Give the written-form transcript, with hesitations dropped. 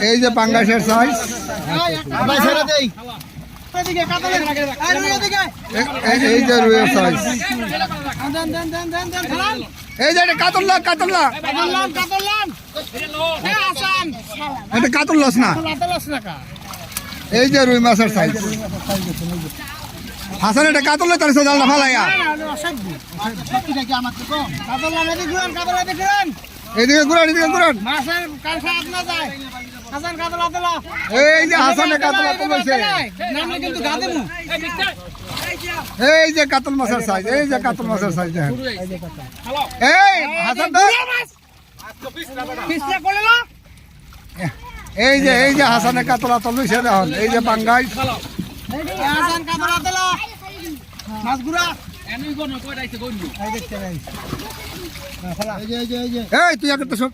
এই যে পাঙ্গাসের সাইজ, এই যে রুইয়ের সাইজ, এই যে কাতল্লা কাতল্লা, এটা কাতল্লাস না, এই যে রুই মাছের সাইজ। হাসান এটা কাতল্লা তার জালটা ফালাইয়া এদিকে ঘুরান, এদিকে ঘুরান। এই যে হাসানে কাতলা তুলেছে, এই যে কাতল মাছের সাইজ, এই যে কাতল মাছের সাইজ দেখেন। এই হাসান এই যে হাসানে কাতলা তুলেছে দেখুন, এই যে পাঙ্গাই এই তুই আগে তো সব